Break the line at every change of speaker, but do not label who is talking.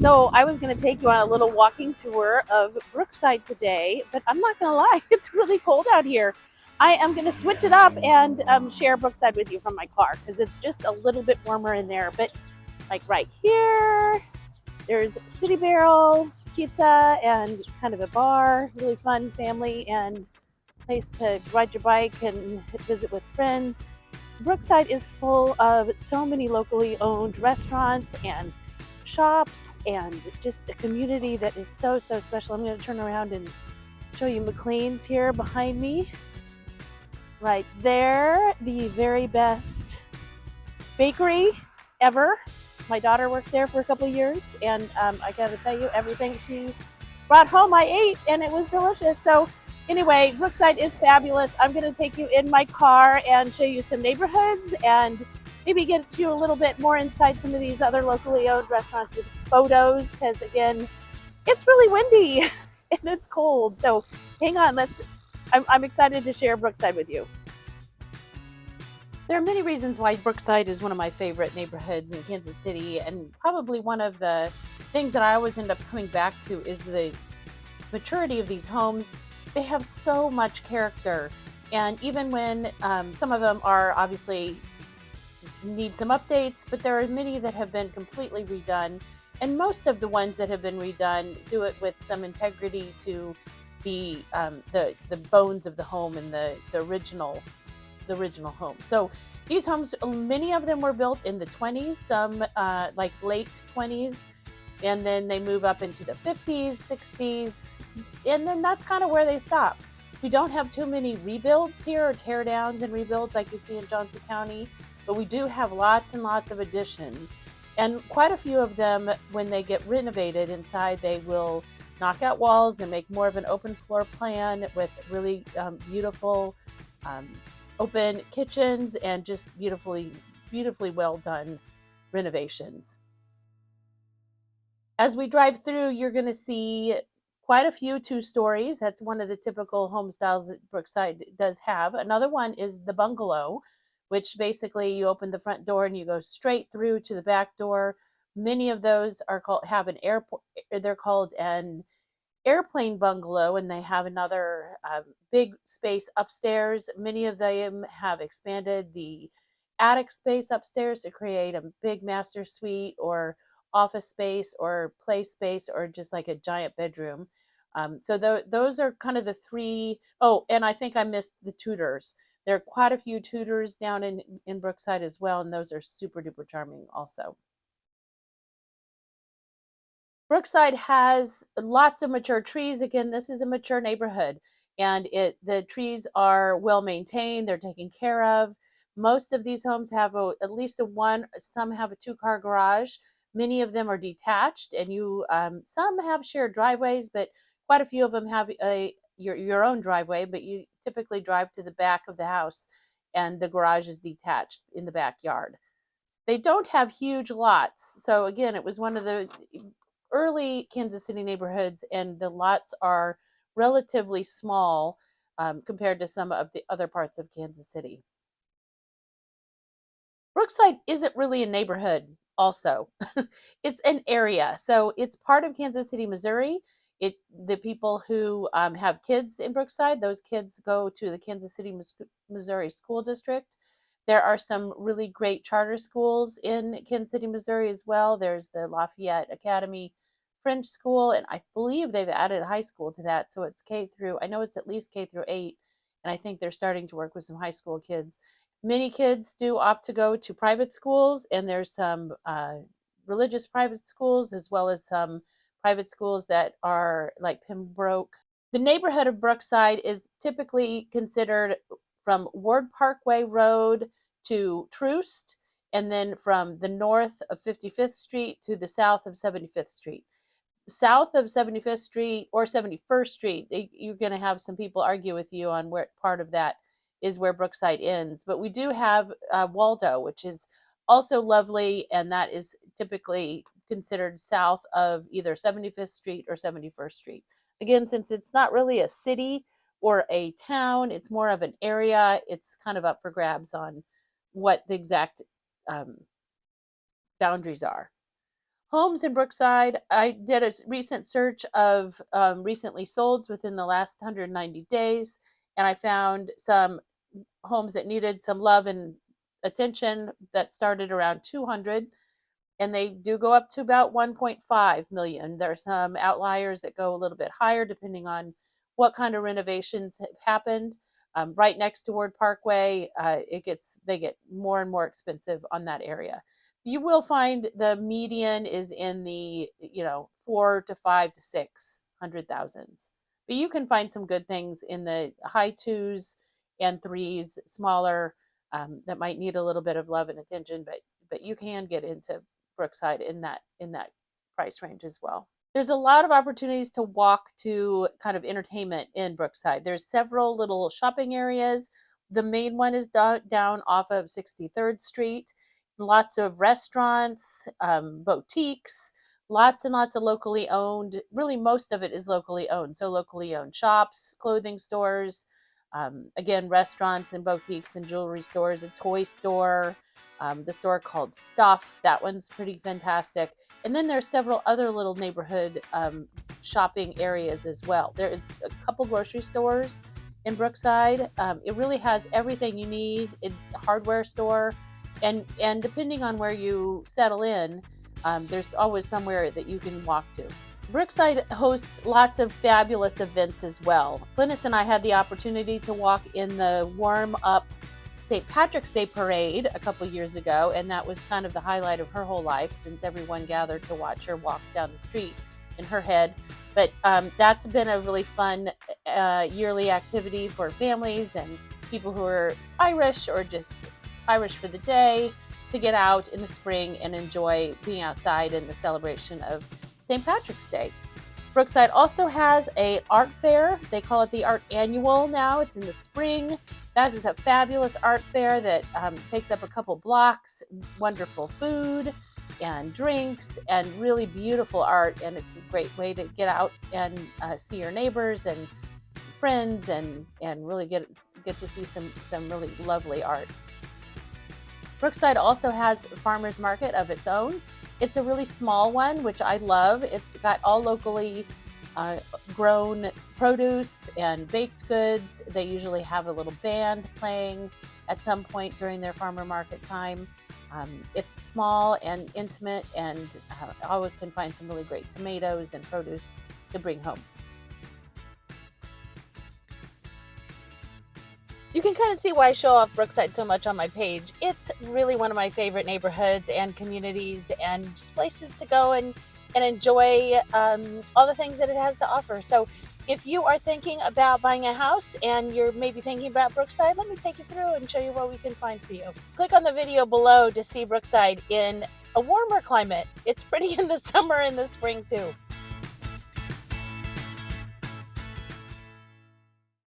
So I was going to take you on a little walking tour of Brookside today, but I'm not going to lie, it's really cold out here. I am going to switch it up and share Brookside with you from my car because it's just a little bit warmer in there. But like right here, there's City Barrel Pizza and kind of a bar, really fun family and place to ride your bike and visit with friends. Brookside is full of so many locally owned restaurants and shops and just a community that is so special. I'm going to turn around and show you McLean's here behind me. Right there, the very best bakery ever. My daughter worked there for a couple of years, and I got to tell you, everything she brought home I ate, and it was delicious. So anyway, Brookside is fabulous. I'm going to take you in my car and show you some neighborhoods and maybe get you a little bit more inside some of these other locally owned restaurants with photos, because again, it's really windy and it's cold. So hang on, I'm excited to share Brookside with you. There are many reasons why Brookside is one of my favorite neighborhoods in Kansas City, and probably one of the things that I always end up coming back to is the maturity of these homes. They have so much character, and even when some of them are obviously need some updates, but there are many that have been completely redone, and most of the ones that have been redone do it with some integrity to the bones of the home and the original home. So these homes, many of them were built in the 20s, some like late 20s, and then they move up into the 50s, 60s, and then that's kind of where they stop. We don't have too many rebuilds here, or tear downs and rebuilds like you see in Johnson County, but we do have lots and lots of additions. And quite a few of them, when they get renovated inside, they will knock out walls and make more of an open floor plan with really beautiful open kitchens and just beautifully well done renovations. As we drive through, you're going to see quite a few 2-stories. That's one of the typical home styles that Brookside does have. Another one is the bungalow, which basically you open the front door and you go straight through to the back door. Many of those are have an airport. They're called an airplane bungalow, and they have another big space upstairs. Many of them have expanded the attic space upstairs to create a big master suite or office space or play space or just like a giant bedroom. So those are kind of the three. Oh, and I think I missed the Tudors. There are quite a few Tudors down in Brookside as well, and those are super duper charming also. Brookside has lots of mature trees. Again, this is a mature neighborhood, and the trees are well maintained. They're taken care of. Most of these homes have at least a one. Some have a 2-car garage. Many of them are detached, and some have shared driveways, but quite a few of them have your own driveway. But you typically drive to the back of the house, and the garage is detached in the backyard. They don't have huge lots, so again, it was one of the early Kansas City neighborhoods, and the lots are relatively small compared to some of the other parts of Kansas City. Brookside isn't really a neighborhood, also. It's an area. So it's part of Kansas City, Missouri. The people who have kids in Brookside, those kids go to the Kansas City, Missouri School District. There are some really great charter schools in Kansas City, Missouri as well. There's the Lafayette Academy French School, and I believe they've added a high school to that. So it's K through, I know it's at least K through 8, and I think they're starting to work with some high school kids. Many kids do opt to go to private schools, and there's some religious private schools as well as some private schools that are like Pembroke. The neighborhood of Brookside is typically considered from Ward Parkway Road to Troost, and then from the north of 55th Street to the south of 75th Street. South of 75th Street or 71st Street, you're going to have some people argue with you on where part of that is where Brookside ends. But we do have Waldo, which is also lovely, and that is typically considered south of either 75th Street or 71st Street. Again, since it's not really a city or a town, it's more of an area, it's kind of up for grabs on what the exact boundaries are. Homes in Brookside, I did a recent search of recently solds within the last 190 days, and I found some homes that needed some love and attention that started around 200, and they do go up to about 1.5 million. There's some outliers that go a little bit higher depending on what kind of renovations have happened. Right next to Ward Parkway, they get more and more expensive on that area. You will find the median is in the 4 to 5 to 600 thousands, but you can find some good things in the high twos and threes, smaller, that might need a little bit of love and attention, but you can get into Brookside in that price range as well. There's a lot of opportunities to walk to kind of entertainment in Brookside. There's several little shopping areas. The main one is down off of 63rd Street. Lots of restaurants, boutiques, lots and lots of locally owned. Really, most of it is locally owned. So locally owned shops, clothing stores, again, restaurants and boutiques and jewelry stores, a toy store, the store called Stuff. That one's pretty fantastic. And then there's several other little neighborhood shopping areas as well. There is a couple grocery stores in Brookside. It really has everything you need. A hardware store, and depending on where you settle in, there's always somewhere that you can walk to. Brookside hosts lots of fabulous events as well. Glynis and I had the opportunity to walk in the warm up St. Patrick's Day parade a couple years ago, and that was kind of the highlight of her whole life since everyone gathered to watch her walk down the street in her head. But that's been a really fun yearly activity for families and people who are Irish or just Irish for the day to get out in the spring and enjoy being outside in the celebration of St. Patrick's Day. Brookside also has an art fair. They call it the Art Annual now. It's in the spring. That is a fabulous art fair that takes up a couple blocks, wonderful food and drinks and really beautiful art. And it's a great way to get out and see your neighbors and friends and really get to see some really lovely art. Brookside also has a farmer's market of its own. It's a really small one, which I love. It's got all locally grown produce and baked goods. They usually have a little band playing at some point during their farmer market time. It's small and intimate, and always can find some really great tomatoes and produce to bring home. You can kind of see why I show off Brookside so much on my page. It's really one of my favorite neighborhoods and communities and just places to go and enjoy all the things that it has to offer. So if you are thinking about buying a house and you're maybe thinking about Brookside, let me take you through and show you what we can find for you. Click on the video below to see Brookside in a warmer climate. It's pretty in the summer and the spring too.